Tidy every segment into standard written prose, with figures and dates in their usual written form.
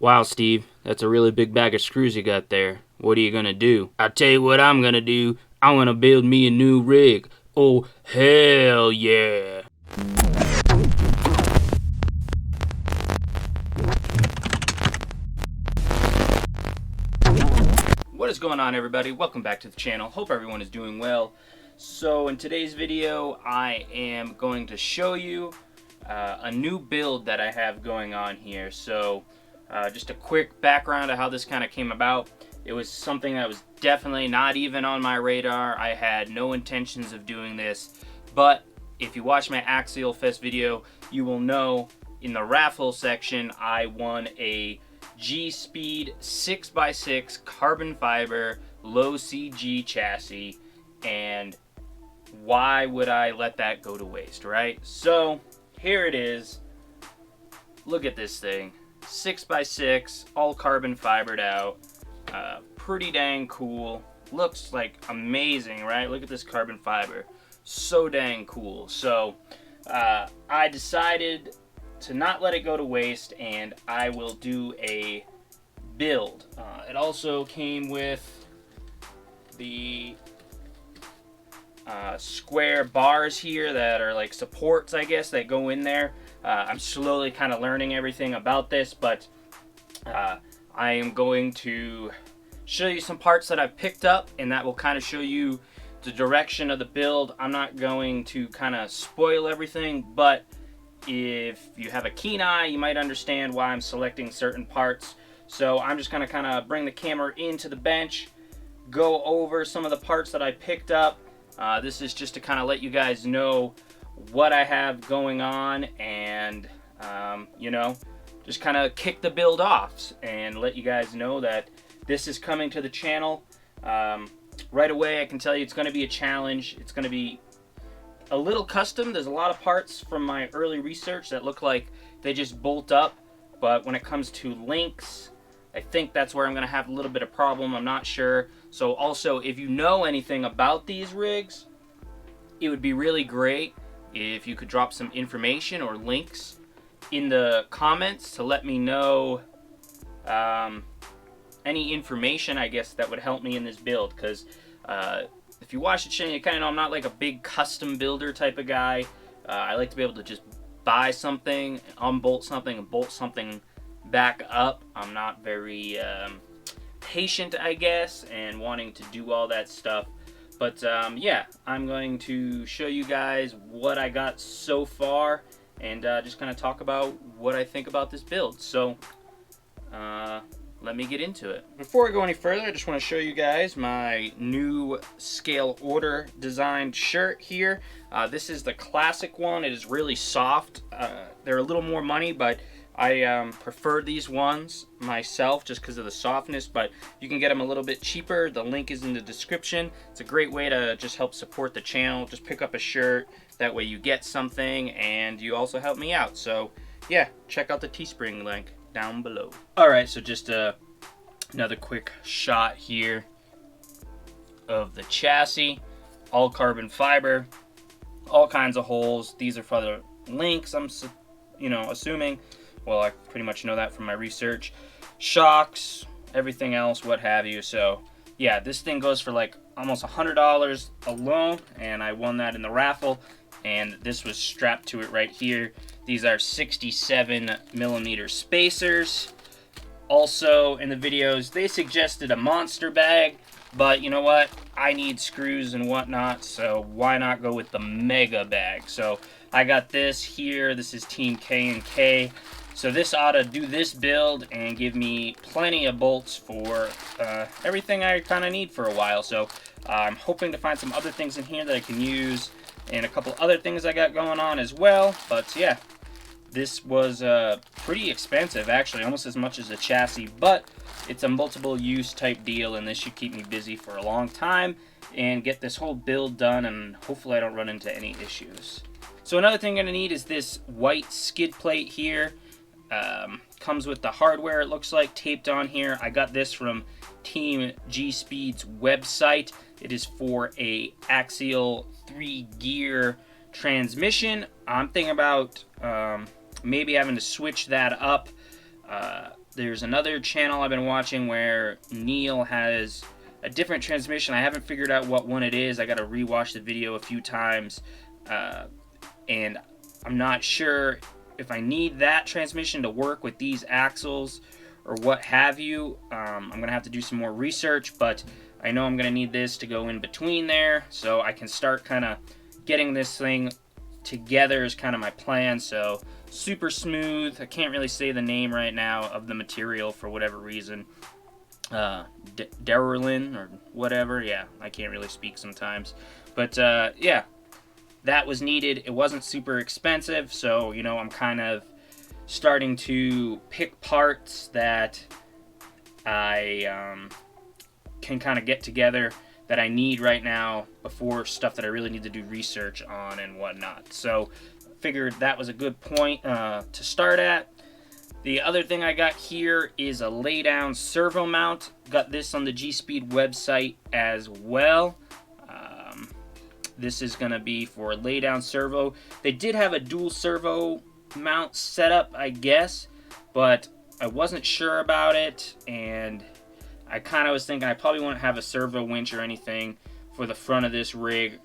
Wow, Steve, that's a really big bag of screws you got there. What are you gonna do? I'll tell you what I'm gonna do. I'm gonna build me a new rig. Oh, hell yeah. What is going on, everybody? Welcome back to the channel. Hope everyone is doing well. So in today's video, I am going to show you a new build that I have going on here. So just a quick background of how this kind of came about. It was something that was definitely not even on my radar. I had no intentions of doing this, but if you watch my Axial Fest video, you will know in the raffle section I won a G-Speed 6x6 carbon fiber low CG chassis, and why would I let that go to waste, right? So here it is. Look at this thing. 6x6, all carbon fibered out. Pretty dang cool. Looks like amazing, right? Look at this carbon fiber. So dang cool. So I decided to not let it go to waste, and I will do a build. It also came with the square bars here that are like supports, I guess, that go in there. I'm slowly kind of learning everything about this, but I am going to show you some parts that I've picked up, and that will kind of show you the direction of the build. I'm not going to kind of spoil everything, but if you have a keen eye, you might understand why I'm selecting certain parts. So I'm just going to kind of bring the camera into the bench, go over some of the parts that I picked up. This is just to kind of let you guys know what I have going on, and you know, just kind of kick the build off and let you guys know that this is coming to the channel. Right away, I can tell you it's going to be a challenge. It's going to be a little custom. There's a lot of parts from my early research that look like they just bolt up, but when it comes to links, I think that's where I'm going to have a little bit of problem. I'm not sure. So also, if you know anything about these rigs, it would be really great if you could drop some information or links in the comments to let me know any information, I guess, that would help me in this build, because if you watch the channel, you kind of know I'm not like a big custom builder type of guy. I like to be able to just buy something, unbolt something, and bolt something back up. I'm not very patient, I guess, and wanting to do all that stuff. But yeah, I'm going to show you guys what I got so far, and just kind of talk about what I think about this build. So let me get into it. Before I go any further, I just want to show you guys my new scale order designed shirt here. This is the classic one. It is really soft. They're a little more money, but I prefer these ones myself just because of the softness, but you can get them a little bit cheaper. The link is in the description. It's a great way to just help support the channel. Just pick up a shirt. That way you get something, and you also help me out. So yeah, check out the Teespring link down below. Alright, so just another quick shot here of the chassis. All carbon fiber, all kinds of holes. These are for the links, I'm assuming. Well, I pretty much know that from my research. Shocks, everything else, what have you. So yeah, this thing goes for like almost $100 alone, and I won that in the raffle, and this was strapped to it right here. These are 67mm spacers. Also in the videos, they suggested a monster bag, but you know what? I need screws and whatnot, so why not go with the mega bag? So I got this here. This is Team K&K. So this ought to do this build and give me plenty of bolts for everything I kind of need for a while. So I'm hoping to find some other things in here that I can use, and a couple other things I got going on as well. But yeah, this was pretty expensive, actually, almost as much as a chassis, but it's a multiple use type deal, and this should keep me busy for a long time and get this whole build done, and hopefully I don't run into any issues. So another thing I'm gonna need is this white skid plate here. Comes with the hardware, it looks like, taped on here. I got this from Team G-Speed's website. It is for a axial 3-gear transmission. I'm thinking about maybe having to switch that up. there's another channel I've been watching where Neil has a different transmission. I haven't figured out what one it is. I got to rewatch the video a few times, and I'm not sure if I need that transmission to work with these axles or what have you. I'm going to have to do some more research, but I know I'm going to need this to go in between there, so I can start kind of getting this thing together is kind of my plan. So super smooth. I can't really say the name right now of the material for whatever reason. Derrelin or whatever. Yeah, I can't really speak sometimes. But yeah, that was needed. It wasn't super expensive, so you know, I'm kind of starting to pick parts that I can kind of get together that I need right now before stuff that I really need to do research on and whatnot. So figured that was a good point to start at. The other thing I got here is a lay-down servo mount. Got this on the G-Speed website as well. This is going to be for lay-down servo. They did have a dual servo mount set up, I guess, but I wasn't sure about it, and I kind of was thinking I probably won't have a servo winch or anything for the front of this rig,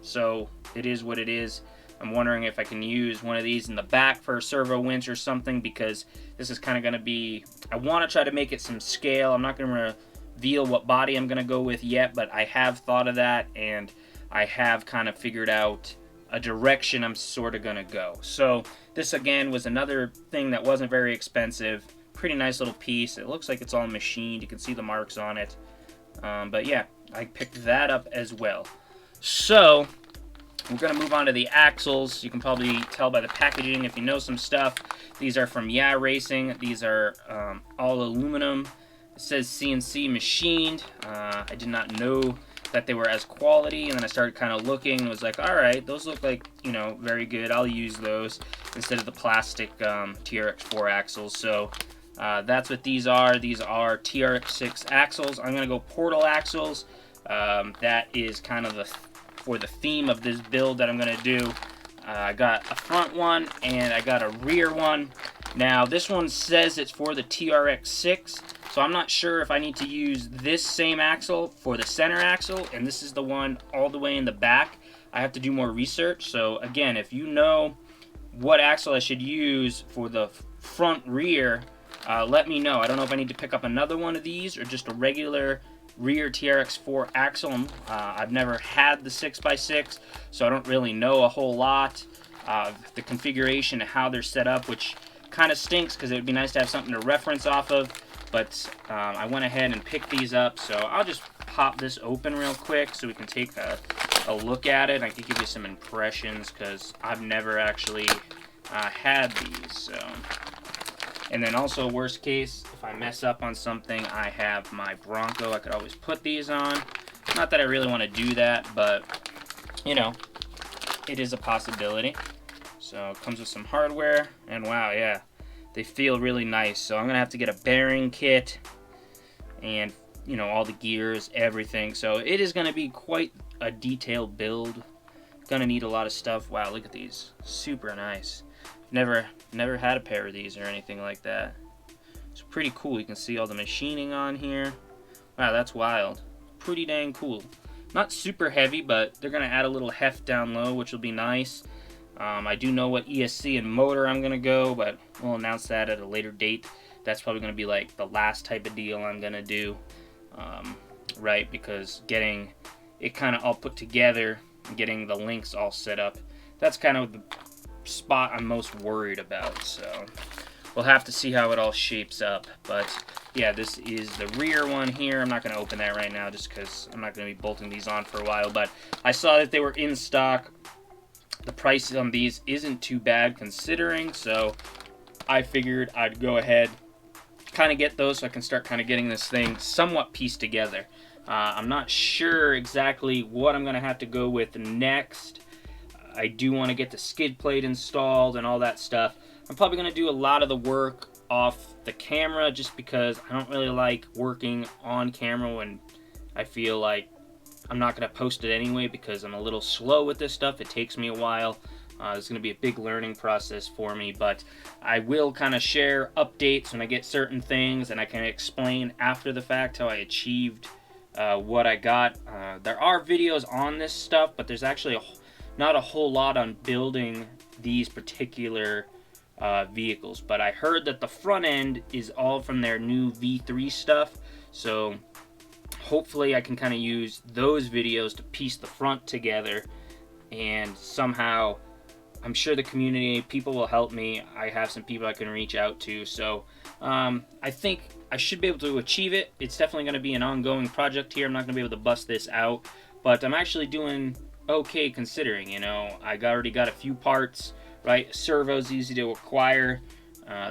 so it is what it is. I'm wondering if I can use one of these in the back for a servo winch or something, because this is kind of going to be, I want to try to make it some scale. I'm not going to reveal what body I'm going to go with yet, but I have thought of that, and I have kind of figured out a direction I'm sort of going to go. So this again was another thing that wasn't very expensive. Pretty nice little piece. It looks like it's all machined. You can see the marks on it. But yeah, I picked that up as well. So we're going to move on to the axles. You can probably tell by the packaging if you know some stuff. These are from Yeah Racing. These are all aluminum. It says CNC machined. I did not know that they were as quality, and then I started kind of looking and was like, all right, those look like, you know, very good. I'll use those instead of the plastic TRX4 axles. So that's what these are. These are TRX6 axles. I'm going to go portal axles. That is kind of for the theme of this build that I'm going to do. I got a front one and I got a rear one. Now this one says it's for the TRX6, so I'm not sure if I need to use this same axle for the center axle, and this is the one all the way in the back. I have to do more research. So again, if you know what axle I should use for the front rear, let me know. I don't know if I need to pick up another one of these or just a regular rear TRX4 axle. I've never had the 6x6, so I don't really know a whole lot of the configuration and how they're set up, which kind of stinks because it would be nice to have something to reference off of. But I went ahead and picked these up, so I'll just pop this open real quick so we can take a look at it. I can give you some impressions because I've never actually had these. So, and then also, worst case, if I mess up on something, I have my Bronco. I could always put these on. Not that I really want to do that, but you know, it is a possibility. So it comes with some hardware, and wow, yeah, they feel really nice. So I'm gonna have to get a bearing kit and, you know, all the gears, everything. So it is gonna be quite a detailed build. Gonna need a lot of stuff. Wow, look at these, super nice. Never had a pair of these or anything like that. It's pretty cool. You can see all the machining on here. Wow, that's wild. Pretty dang cool. Not super heavy, but they're gonna add a little heft down low, which will be nice. I do know what ESC and motor I'm gonna go, but we'll announce that at a later date. That's probably gonna be like the last type of deal I'm gonna do, right? Because getting it kind of all put together, and getting the links all set up, that's kind of the spot I'm most worried about. So we'll have to see how it all shapes up. But yeah, this is the rear one here. I'm not going to open that right now just because I'm not going to be bolting these on for a while, but I saw that they were in stock. The price on these isn't too bad considering, so I figured I'd go ahead, kind of get those so I can start kind of getting this thing somewhat pieced together. I'm not sure exactly what I'm going to have to go with next. I do want to get the skid plate installed and all that stuff. I'm probably going to do a lot of the work off the camera just because I don't really like working on camera when I feel like I'm not going to post it anyway because I'm a little slow with this stuff. It takes me a while. It's going to be a big learning process for me, but I will kind of share updates when I get certain things, and I can explain after the fact how I achieved what I got. There are videos on this stuff, but there's actually not a whole lot on building these particular vehicles. But I heard that the front end is all from their new V3 stuff, so hopefully I can kind of use those videos to piece the front together, and somehow I'm sure the community, people will help me. I have some people I can reach out to, so I think I should be able to achieve it. It's definitely going to be an ongoing project here. I'm not going to be able to bust this out, but I'm actually doing okay considering, you know. I already got a few parts, right? Servo's easy to acquire.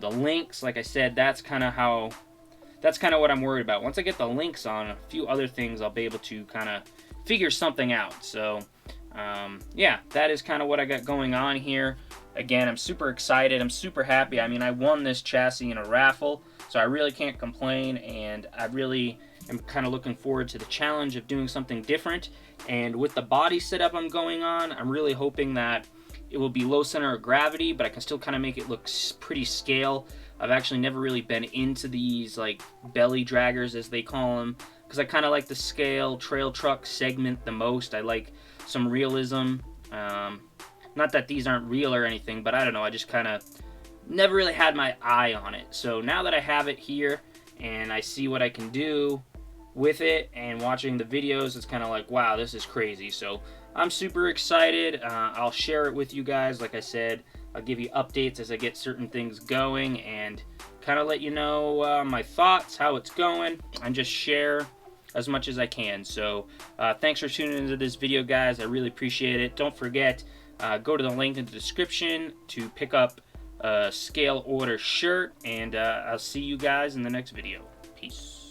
The links, like I said, that's kind of what I'm worried about. Once I get the links on a few other things, I'll be able to kind of figure something out. So yeah, that is kind of what I got going on here. Again, I'm super excited. I'm super happy. I mean, I won this chassis in a raffle, so I really can't complain, and I really am kind of looking forward to the challenge of doing something different. And with the body setup I'm going on, I'm really hoping that it will be low center of gravity, but I can still kind of make it look pretty scale. I've actually never really been into these like belly draggers, as they call them, because I kind of like the scale trail truck segment the most. I like some realism. Not that these aren't real or anything, but I don't know, I just kind of never really had my eye on it. So now that I have it here and I see what I can do with it, and watching the videos, it's kind of like, wow, this is crazy. So I'm super excited. I'll share it with you guys. Like I said, I'll give you updates as I get certain things going, and kind of let you know my thoughts, how it's going, and just share as much as I can. So thanks for tuning into this video, guys. I really appreciate it. Don't forget, go to the link in the description to pick up a scale order shirt, and I'll see you guys in the next video. Peace.